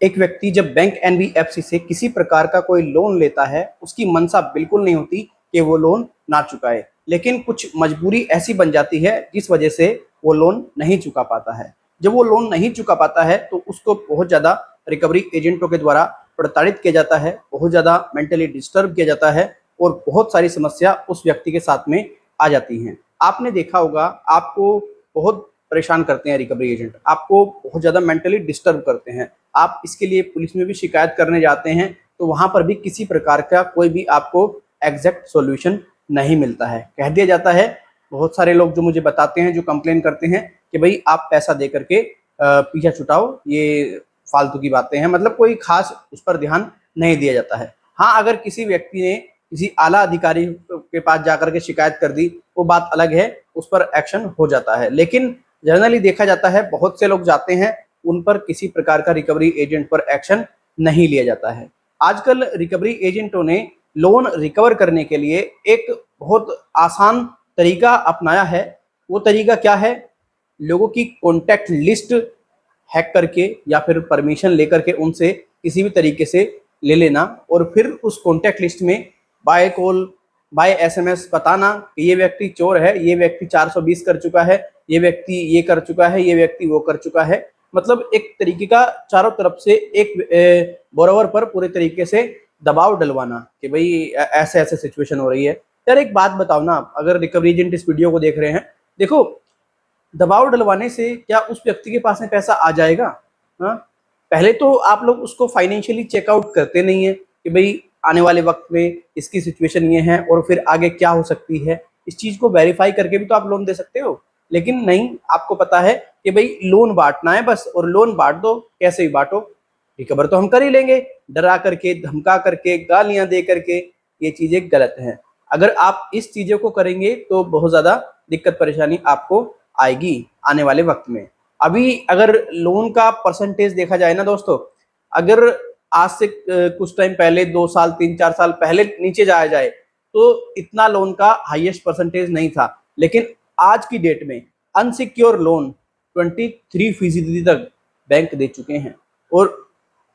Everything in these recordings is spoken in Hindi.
एक व्यक्ति जब बैंक एनबीएफसी से किसी प्रकार का कोई लोन लेता है, उसकी मंशा बिल्कुल नहीं होती कि वो लोन ना चुकाए, लेकिन कुछ मजबूरी ऐसी बन जाती है जिस वजह से वो लोन नहीं चुका पाता है। जब वो लोन नहीं चुका पाता है तो उसको बहुत ज़्यादा रिकवरी एजेंटों के द्वारा प्रताड़ित किया जाता है, बहुत ज़्यादा मेंटली डिस्टर्ब किया जाता है और बहुत सारी समस्या उस व्यक्ति के साथ में आ जाती हैं। आपने देखा होगा, आपको बहुत परेशान करते हैं रिकवरी एजेंट, आपको बहुत ज़्यादा मेंटली डिस्टर्ब करते हैं। आप इसके लिए पुलिस में भी शिकायत करने जाते हैं तो वहाँ पर भी किसी प्रकार का कोई भी आपको एग्जैक्ट सॉल्यूशन नहीं मिलता है। कह दिया जाता है, बहुत सारे लोग जो मुझे बताते हैं, जो कंप्लेन करते हैं कि भाई आप पैसा दे करके पीछा छुटाओ, ये फालतू की बातें हैं, मतलब कोई खास उस पर ध्यान नहीं दिया जाता है। हाँ, अगर किसी व्यक्ति ने किसी आला अधिकारी के पास जाकर के शिकायत कर दी, वो बात अलग है, उस पर एक्शन हो जाता है। लेकिन जनरली देखा जाता है, बहुत से लोग जाते हैं, उन पर किसी प्रकार का रिकवरी एजेंट पर एक्शन नहीं लिया जाता है। आजकल रिकवरी एजेंटों ने लोन रिकवर करने के लिए एक बहुत आसान तरीका अपनाया है। वो तरीका क्या है? लोगों की कॉन्टैक्ट लिस्ट हैक करके या फिर परमिशन लेकर के उनसे किसी भी तरीके से ले लेना और फिर उस कॉन्टैक्ट लिस्ट में बाय कॉल, बाय एसएमएस बताना कि ये व्यक्ति चोर है, ये व्यक्ति 420 कर चुका है, ये व्यक्ति ये कर चुका है, ये व्यक्ति वो कर चुका है। मतलब एक तरीके का चारों तरफ से एक बोरोवर पर पूरे तरीके से दबाव डलवाना कि भाई ऐसे ऐसे सिचुएशन हो रही है। यार एक बात बताओ ना, अगर रिकवरी एजेंट इस वीडियो को देख रहे हैं, देखो, दबाव डलवाने से क्या उस व्यक्ति के पास में पैसा आ जाएगा? हाँ, पहले तो आप लोग उसको फाइनेंशियली चेकआउट करते नहीं है कि भाई आने वाले वक्त में इसकी सिचुएशन ये है और फिर आगे क्या हो सकती है। इस चीज को वेरीफाई करके भी तो आप लोन दे सकते हो, लेकिन नहीं, आपको पता है कि भाई लोन बांटना है बस, और लोन बांट दो, कैसे भी बांटो, रिकवर तो हम कर ही लेंगे। डरा करके, धमका करके, गालियां दे करके, ये चीजें गलत हैं। अगर आप इस चीजों को करेंगे तो बहुत ज्यादा दिक्कत परेशानी आपको आएगी आने वाले वक्त में। अभी अगर लोन का परसेंटेज देखा जाए ना दोस्तों, अगर आज से कुछ टाइम पहले, 2 साल 3 4 साल पहले नीचे जाया जाए तो इतना लोन का हाईएस्ट परसेंटेज नहीं था, लेकिन आज की डेट में अनसिक्योर लोन 23% तक बैंक दे चुके हैं। और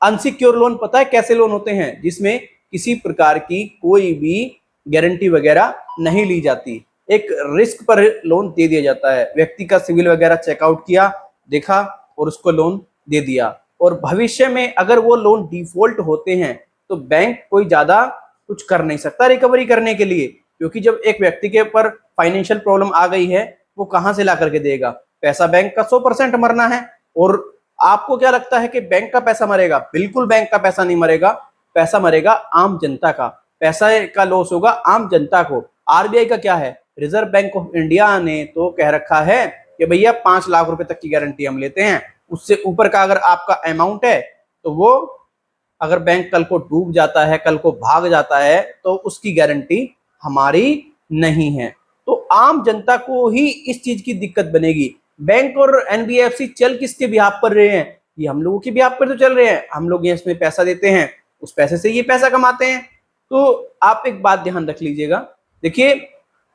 अनसिक्योर लोन पता है कैसे लोन होते हैं? जिसमें किसी प्रकार की कोई भी गारंटी वगैरह नहीं ली जाती, एक रिस्क पर लोन दे दिया जाता है। व्यक्ति का सिविल वगैरह चेकआउट किया, देखा और उसको लोन दे दिया। और भविष्य में अगर वो लोन डिफॉल्ट होते हैं तो बैंक कोई ज्यादा कुछ कर नहीं सकता रिकवरी करने के लिए, क्योंकि जब एक व्यक्ति के ऊपर फाइनेंशियल प्रॉब्लम आ गई है, वो कहां से ला करके देगा? पैसा बैंक का 100% मरना है। और आपको क्या लगता है कि बैंक का पैसा मरेगा? बिल्कुल बैंक का पैसा नहीं मरेगा, पैसा मरेगा आम जनता का, पैसा का लॉस होगा आम जनता को। आरबीआई का क्या है? रिजर्व बैंक ऑफ इंडिया ने तो कह रखा है कि भैया 5 लाख रुपए तक की गारंटी हम लेते हैं, उससे ऊपर का अगर आपका अमाउंट है तो वो, अगर बैंक कल को डूब जाता है, कल को भाग जाता है, तो उसकी गारंटी हमारी नहीं है। तो आम जनता को ही इस चीज की दिक्कत बनेगी। बैंक और एनबीएफसी चल किसके बिहाफ पर रहे हैं? ये हम लोगों के बिहाफ पर तो चल रहे हैं, हम लोग इसमें पैसा देते हैं, उस पैसे से ये पैसा कमाते हैं। तो आप एक बात ध्यान रख लीजिएगा, देखिए,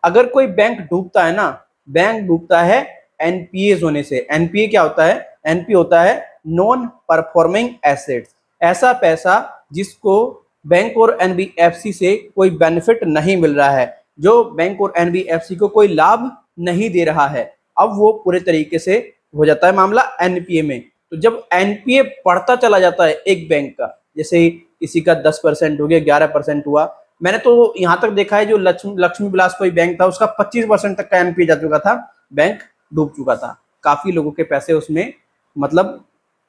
अगर कोई बैंक डूबता है ना, बैंक डूबता है एनपीए होने से। एनपीए क्या होता है? एनपीए होता है नॉन परफॉर्मिंग एसेट्स, ऐसा पैसा जिसको बैंक और एनबीएफसी से कोई बेनिफिट नहीं मिल रहा है, जो बैंक और एनबीएफसी को कोई लाभ नहीं दे रहा है। अब वो पूरे तरीके से हो जाता है मामला एनपीए में। तो जब एनपीए बढ़ता चला जाता है एक बैंक का, जैसे किसी का 10% हो गया, 11% हुआ, मैंने तो यहाँ तक देखा है जो लक्ष्मी विलास कोई बैंक था, उसका 25% तक का एनपीए जा चुका था, बैंक डूब चुका था। काफी लोगों के पैसे उसमें मतलब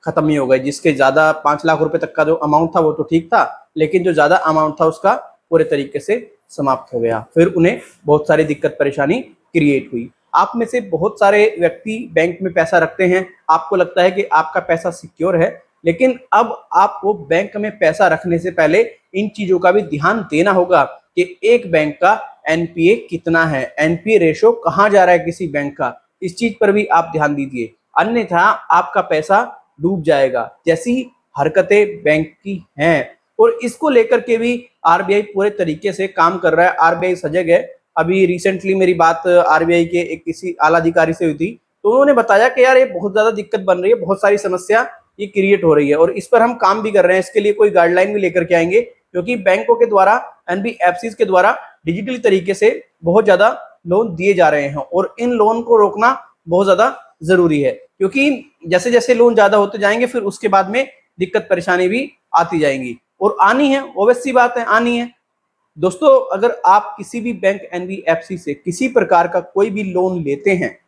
खत्म ही हो गए। जिसके ज्यादा 5 लाख रुपए तक का जो अमाउंट था वो तो ठीक था, लेकिन जो ज्यादा अमाउंट था उसका पूरे तरीके से समाप्त हो गया। फिर उन्हें बहुत सारी दिक्कत परेशानी क्रिएट हुई। आप में से बहुत सारे व्यक्ति बैंक में पैसा रखते हैं, आपको लगता है कि आपका पैसा सिक्योर है, लेकिन अब आपको बैंक में पैसा रखने से पहले इन चीजों का भी ध्यान देना होगा कि एक बैंक का एनपीए कितना है, एनपीए रेशो कहाँ जा रहा है किसी बैंक का, इस चीज पर भी आप ध्यान दीजिए, अन्यथा आपका पैसा डूब जाएगा। जैसी हरकतें बैंक की हैं, और इसको लेकर के भी आरबीआई पूरे तरीके से काम कर रहा है, आरबीआई सजग है। अभी रिसेंटली मेरी बात आरबीआई के एक किसी आला अधिकारी से हुई थी, तो उन्होंने बताया कि यार ये बहुत ज्यादा दिक्कत बन रही है, बहुत सारी समस्या ये क्रिएट हो रही है और इस पर हम काम भी कर रहे हैं। इसके लिए कोई गाइडलाइन भी लेकर के आएंगे, क्योंकि बैंकों के द्वारा, एनबीएफसी के द्वारा डिजिटली तरीके से बहुत ज्यादा लोन दिए जा रहे हैं और इन लोन को रोकना बहुत ज्यादा जरूरी है, क्योंकि जैसे जैसे लोन ज्यादा होते जाएंगे फिर उसके बाद में दिक्कत परेशानी भी आती जाएंगी और आनी है, ऑब्वियस सी बात है, आनी है। दोस्तों, अगर आप किसी भी बैंक, एनबीएफसी से किसी प्रकार का कोई भी लोन लेते हैं,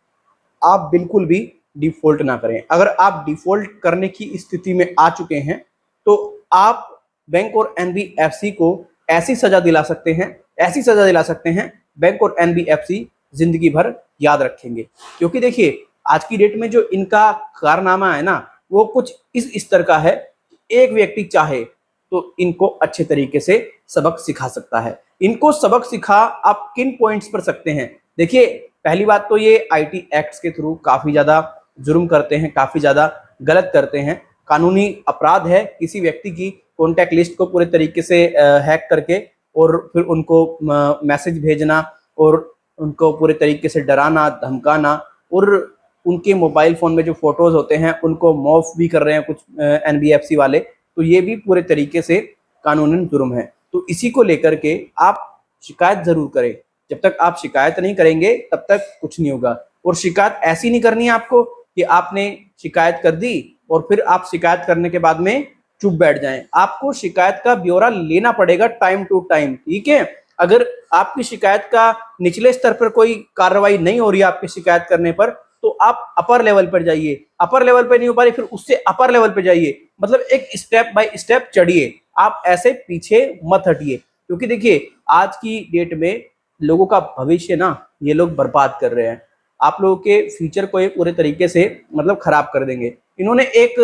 आप बिल्कुल भी डिफॉल्ट ना करें। अगर आप डिफॉल्ट करने की स्थिति में आ चुके हैं तो आप बैंक और एनबीएफसी को ऐसी सजा दिला सकते हैं, ऐसी सजा दिला सकते हैं, बैंक और एनबीएफसी जिंदगी भर याद रखेंगे। क्योंकि देखिए, आज की डेट में जो इनका कारनामा है ना, वो कुछ इस स्तर का है, एक व्यक्ति चाहे तो इनको अच्छे तरीके से सबक सिखा सकता है। इनको सबक सिखा आप किन पॉइंट्स पर सकते हैं? देखिए, पहली बात तो ये आईटी एक्ट्स के थ्रू काफी ज्यादा जुर्म करते हैं, काफी ज्यादा गलत करते हैं। कानूनी अपराध है किसी व्यक्ति की कॉन्टैक्ट लिस्ट को पूरे तरीके से हैक करके और फिर उनको मैसेज भेजना और उनको पूरे तरीके से डराना, धमकाना और उनके मोबाइल फोन में जो फोटोज होते हैं उनको मॉर्फ भी कर रहे हैं कुछ एनबीएफसी वाले, तो ये भी पूरे तरीके से कानूनन जुर्म है। तो इसी को लेकर के आप शिकायत जरूर करें। जब तक आप शिकायत नहीं करेंगे तब तक कुछ नहीं होगा। और शिकायत ऐसी नहीं करनी है आपको कि आपने शिकायत कर दी और फिर आप शिकायत करने के बाद में चुप बैठ जाएं। आपको शिकायत का ब्यौरा लेना पड़ेगा टाइम टू टाइम, ठीक है? अगर आपकी शिकायत का निचले स्तर पर कोई कार्रवाई नहीं हो रही है आपकी शिकायत करने पर, तो आप अपर लेवल पर जाइए। अपर लेवल पे नहीं हो पा रही, फिर उससे अपर लेवल पे जाइए। मतलब एक स्टेप बाय स्टेप चढ़िए, आप ऐसे पीछे मत हटिए। क्योंकि देखिए, आज की डेट में लोगों का भविष्य ना ये लोग बर्बाद कर रहे हैं। आप लोगों के फ्यूचर को ये पूरे तरीके से मतलब खराब कर देंगे। इन्होंने एक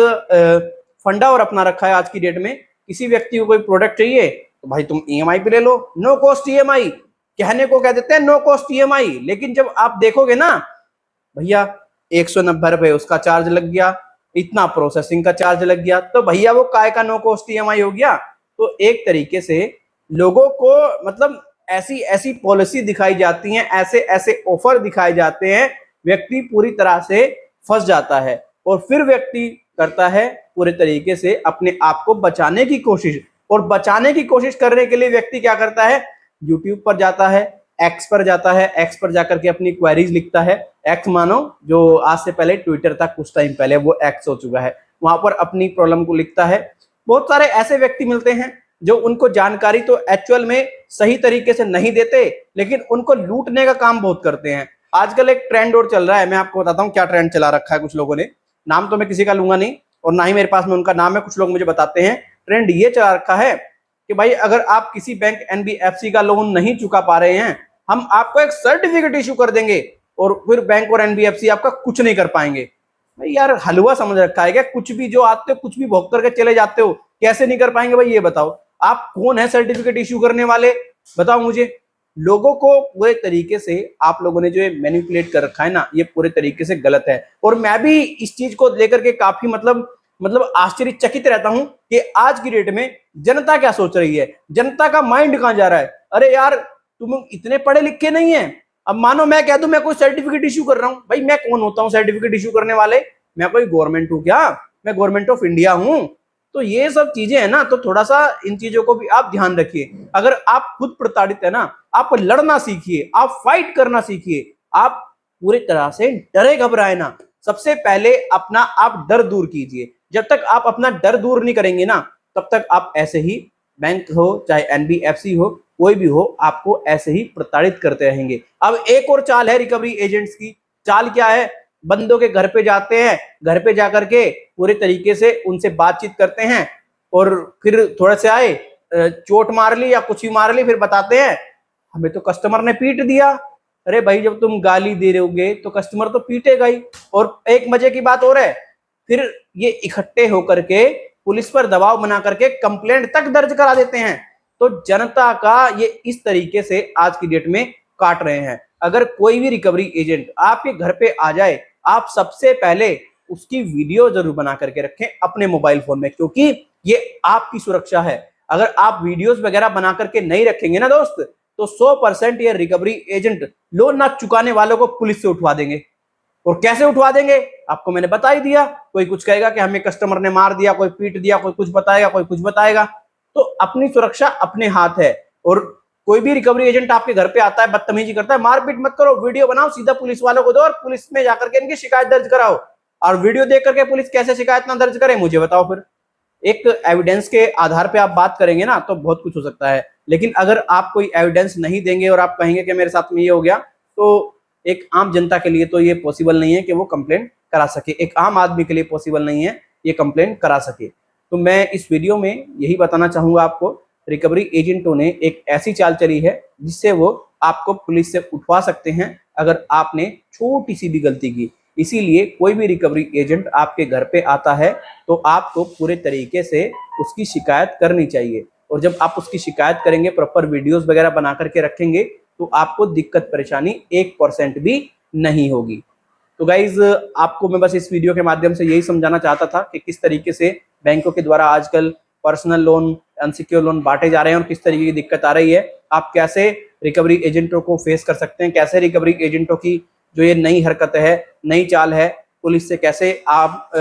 फंडा और अपना रखा है आज की डेट में, किसी व्यक्ति को कोई प्रोडक्ट चाहिए तो भाई तुम ईएमआई पे ले लो, नो कॉस्ट ईएमआई। कहने को कह देते हैं नो कॉस्ट ईएमआई, लेकिन जब आप देखोगे ना भैया 190 रुपए उसका चार्ज लग गया, इतना प्रोसेसिंग का चार्ज लग गया, तो भैया वो काय का नो कॉस्ट ईएमआई हो गया। तो एक तरीके से लोगों को मतलब ऐसी ऐसी पॉलिसी दिखाई जाती हैं, ऐसे ऐसे ऑफर दिखाए जाते हैं, व्यक्ति पूरी तरह से फंस जाता है और फिर व्यक्ति करता है पूरे तरीके से अपने आप को बचाने की कोशिश। और बचाने की कोशिश करने के लिए व्यक्ति क्या करता है? यूट्यूब पर जाता है, एक्स पर जाता है, एक्स पर जाकर के अपनी क्वेरीज लिखता है। एक्स मानो जो आज से पहले ट्विटर था, कुछ टाइम पहले वो एक्स हो चुका है, वहां पर अपनी प्रॉब्लम को लिखता है। बहुत सारे ऐसे व्यक्ति मिलते हैं जो उनको जानकारी तो एक्चुअल में सही तरीके से नहीं देते, लेकिन उनको लूटने का काम बहुत करते हैं। आजकल एक ट्रेंड और चल रहा है, मैं आपको बताता हूँ क्या ट्रेंड चला रखा है कुछ लोगों ने। नाम तो मैं किसी का लूंगा नहीं और ना ही मेरे पास में उनका नाम है, कुछ लोग मुझे बताते हैं। ट्रेंड ये चला रखा है कि भाई अगर आप किसी बैंक एनबीएफसी का लोन नहीं चुका पा रहे हैं, हम आपको एक सर्टिफिकेट इशू कर देंगे और फिर बैंक और एनबीएफसी आपका कुछ नहीं कर पाएंगे। भाई यार, हलवा समझ रखा है क्या? कुछ भी जो आते हो कुछ भी भोग करके चले जाते हो, कैसे नहीं कर पाएंगे भाई ये बताओ? आप कौन है सर्टिफिकेट इशू करने वाले, बताओ मुझे। लोगों को पूरे तरीके से आप लोगों ने जो मैनिपुलेट कर रखा है ना, ये पूरे तरीके से गलत है। और मैं भी इस चीज को लेकर के काफी मतलब आश्चर्यचकित रहता हूं कि आज की डेट में जनता क्या सोच रही है, जनता का माइंड कहां जा रहा है। अरे यार, तुम इतने पढ़े लिखे नहीं है। अब मानो मैं कह दूं मैं कोई सर्टिफिकेट इशू कर रहा हूं, भाई मैं कौन होता हूं सर्टिफिकेट इशू करने वाले? मैं कोई गवर्नमेंट हूं क्या? मैं गवर्नमेंट ऑफ इंडिया हूं? तो ये सब चीजें है ना, तो थोड़ा सा इन चीजों को भी आप ध्यान रखिए। अगर आप खुद प्रताड़ित है ना, आप लड़ना सीखिए, आप फाइट करना सीखिए। आप पूरी तरह से डरे घबराए ना। सबसे पहले अपना आप डर दूर कीजिए। जब तक आप अपना डर दूर नहीं करेंगे ना, तब तक आप ऐसे ही, बैंक हो चाहे एनबीएफसी हो, कोई भी हो, आपको ऐसे ही प्रताड़ित करते रहेंगे। अब एक और चाल है रिकवरी एजेंट्स की। चाल क्या है? बंदों के घर पे जाते हैं, घर पे जाकर के पूरे तरीके से उनसे बातचीत करते हैं और फिर थोड़े से आए, चोट मार ली या कुछ भी मार ली, फिर बताते हैं हमें तो कस्टमर ने पीट दिया। अरे भाई, जब तुम गाली दे रहोगे तो कस्टमर तो पीटेगा ही। और एक मजे की बात और है, फिर ये इकट्ठे होकर के पुलिस पर दबाव बना करके कंप्लेंट तक दर्ज करा देते हैं। तो जनता का ये इस तरीके से आज की डेट में काट रहे हैं। अगर कोई भी रिकवरी एजेंट आपके घर पे आ जाए, आप सबसे पहले उसकी वीडियो जरूर बना करके रखें अपने मोबाइल फोन में, क्योंकि ये आपकी सुरक्षा है। अगर आप वीडियोस वगैरह बना करके नहीं रखेंगे ना दोस्त, तो 100% ये रिकवरी एजेंट लोन ना चुकाने वालों को पुलिस से उठवा देंगे। और कैसे उठवा देंगे आपको मैंने बता ही दिया। कोई कुछ कहेगा कि हमें कस्टमर ने मार दिया, कोई पीट दिया, कोई कुछ बताएगा, कोई कुछ बताएगा। तो अपनी सुरक्षा अपने हाथ है। और कोई भी रिकवरी एजेंट आपके घर पे आता है, बदतमीजी करता है, मारपीट मत करो, वीडियो बनाओ, सीधा पुलिस वालों को दो और पुलिस में जाकर के इनकी शिकायत दर्ज कराओ। और वीडियो देख करके पुलिस कैसे शिकायत ना दर्ज करे मुझे बताओ। फिर एक एविडेंस के आधार पे आप बात करेंगे ना तो बहुत कुछ हो सकता है। लेकिन अगर आप कोई एविडेंस नहीं देंगे और आप कहेंगे कि मेरे साथ में ये हो गया, तो एक आम जनता के लिए तो ये पॉसिबल नहीं है कि वो कंप्लेंट करा सके। एक आम आदमी के लिए पॉसिबल नहीं है ये कंप्लेंट करा सके। तो मैं इस वीडियो में यही बताना चाहूंगा आपको, रिकवरी एजेंटों ने एक ऐसी चाल चली है जिससे वो आपको पुलिस से उठवा सकते हैं अगर आपने छोटी सी भी गलती की। इसीलिए कोई भी रिकवरी एजेंट आपके घर पे आता है तो आपको पूरे तरीके से उसकी शिकायत करनी चाहिए। और जब आप उसकी शिकायत करेंगे, प्रॉपर वीडियोस वगैरह बना करके रखेंगे, तो आपको दिक्कत परेशानी 1% भी नहीं होगी। तो गाइज आपको मैं बस इस वीडियो के माध्यम से यही समझाना चाहता था कि किस तरीके से बैंकों के द्वारा आजकल पर्सनल लोन, अनसिक्योर लोन बांटे जा रहे हैं और किस तरीके की दिक्कत आ रही है। आप कैसे रिकवरी एजेंटों को फेस कर सकते हैं, कैसे रिकवरी एजेंटों की जो ये नई हरकत है, नई चाल है, पुलिस से कैसे आप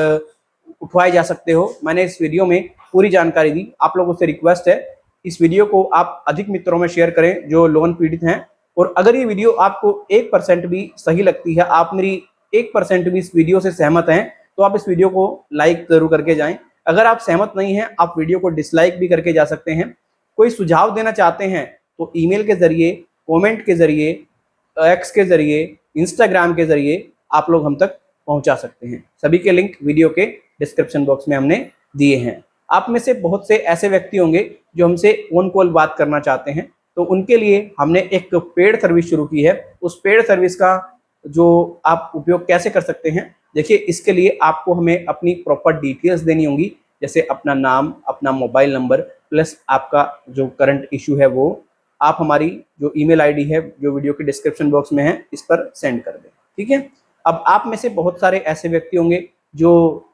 उठवाए जा सकते हो। मैंने इस वीडियो में पूरी जानकारी दी। आप लोगों से रिक्वेस्ट है इस वीडियो को आप अधिक मित्रों में शेयर करें जो लोन पीड़ित हैं। और अगर ये वीडियो आपको 1% भी सही लगती है, आप मेरी 1% भी इस वीडियो से सहमत हैं, तो आप इस वीडियो को लाइक जरूर करके जाएं। अगर आप सहमत नहीं हैं, आप वीडियो को डिसलाइक भी करके जा सकते हैं। कोई सुझाव देना चाहते हैं तो ईमेल के जरिए, कमेंट के जरिए, एक्स के जरिए, इंस्टाग्राम के जरिए आप लोग हम तक पहुंचा सकते हैं। सभी के लिंक वीडियो के डिस्क्रिप्शन बॉक्स में हमने दिए हैं। आप में से बहुत से ऐसे व्यक्ति होंगे जो हमसे ऑन कॉल बात करना चाहते हैं, तो उनके लिए हमने एक पेड सर्विस शुरू की है। उस पेड सर्विस का जो आप उपयोग कैसे कर सकते हैं, देखिए इसके लिए आपको हमें अपनी प्रॉपर डिटेल्स देनी होंगी, जैसे अपना नाम, अपना मोबाइल नंबर, प्लस आपका जो करंट इशू है वो आप हमारी जो ईमेल आईडी है जो वीडियो के डिस्क्रिप्शन बॉक्स में है इस पर सेंड कर दें। ठीक है। अब आप में से बहुत सारे ऐसे व्यक्ति होंगे जो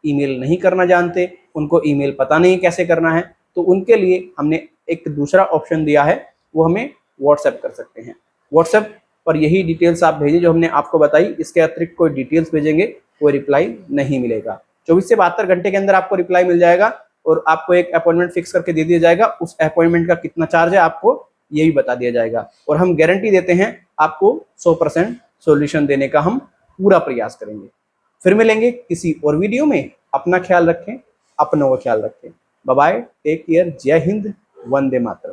ईमेल नहीं करना जानते, उनको ईमेल पता नहीं कैसे करना है, तो उनके लिए हमने एक दूसरा ऑप्शन दिया है, वो हमें व्हाट्सएप कर सकते हैं। व्हाट्सएप पर यही डिटेल्स आप भेजें जो हमने आपको बताई। इसके अतिरिक्त कोई डिटेल्स भेजेंगे कोई रिप्लाई नहीं मिलेगा। 24 से 72 घंटे के अंदर आपको रिप्लाई मिल जाएगा और आपको एक अपॉइंटमेंट फिक्स करके दे दिया जाएगा। उस अपॉइंटमेंट का कितना चार्ज है आपको ये भी बता दिया जाएगा। और हम गारंटी देते हैं आपको 100% सॉल्यूशन देने का हम पूरा प्रयास करेंगे। फिर मिलेंगे किसी और वीडियो में। अपना ख्याल रखें, अपनों का ख्याल रखें। बाय बाय, टेक केयर, जय हिंद, वंदे मातरम।